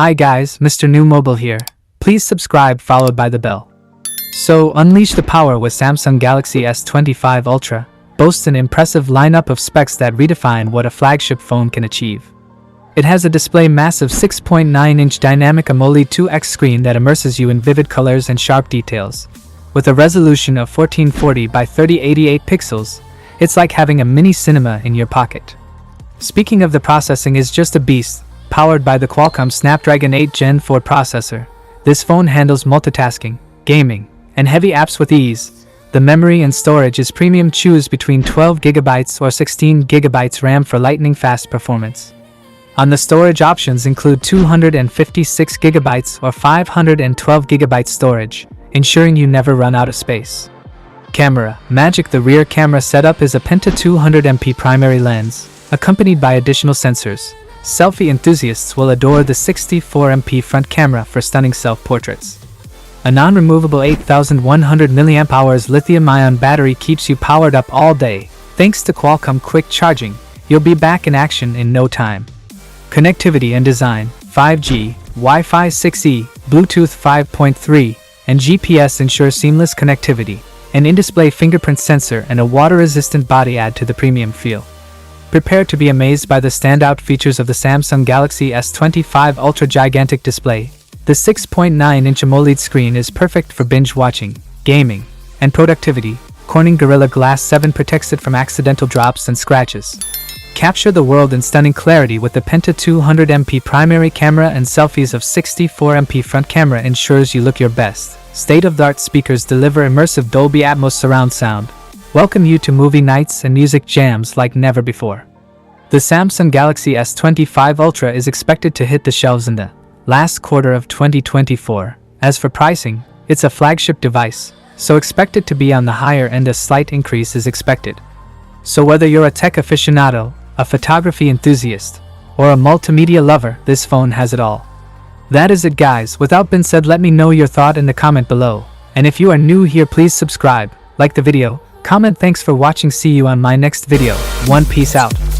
Hi guys, Mrnewmobile here. Please subscribe followed by the bell. So, unleash the power with Samsung Galaxy S25 Ultra. Boasts an impressive lineup of specs that redefine what a flagship phone can achieve. It has a display massive 6.9-inch Dynamic AMOLED 2X screen that immerses you in vivid colors and sharp details. With a resolution of 1440 by 3088 pixels, it's like having a mini cinema in your pocket. Speaking of the processing, is just a beast. Powered by the Qualcomm Snapdragon 8 Gen 4 processor, this phone handles multitasking, gaming, and heavy apps with ease. The memory and storage is premium. Choose between 12GB or 16GB RAM for lightning-fast performance. On the storage options include 256GB or 512GB storage, ensuring you never run out of space. Camera magic. The rear camera setup is a Penta 200MP primary lens, accompanied by additional sensors. Selfie enthusiasts will adore the 64MP front camera for stunning self-portraits. A non-removable 8100 mAh lithium-ion battery keeps you powered up all day. Thanks to Qualcomm quick charging, you'll be back in action in no time. Connectivity and design: 5G, Wi-Fi 6E, Bluetooth 5.3, and GPS ensure seamless connectivity. An in-display fingerprint sensor and a water-resistant body add to the premium feel. Prepare to be amazed by the standout features of the Samsung Galaxy S25 Ultra. Gigantic display. The 6.9-inch AMOLED screen is perfect for binge watching, gaming, and productivity. Corning Gorilla Glass 7 protects it from accidental drops and scratches. Capture the world in stunning clarity with the Penta 200MP primary camera, and selfies of 64MP front camera ensures you look your best. State-of-the-art speakers deliver immersive Dolby Atmos surround sound. Welcome you to movie nights and music jams like never before. The Samsung Galaxy S25 Ultra is expected to hit the shelves in the last quarter of 2024. As for pricing, it's a flagship device, so expect it to be on the higher end. A slight increase is expected. So whether you're a tech aficionado, a photography enthusiast, or a multimedia lover, this phone has it all. That is it guys. Without being said, let me know your thought in the comment below. And if you are new here, please subscribe, like the video, comment. Thanks for watching. See you on my next video. Peace out.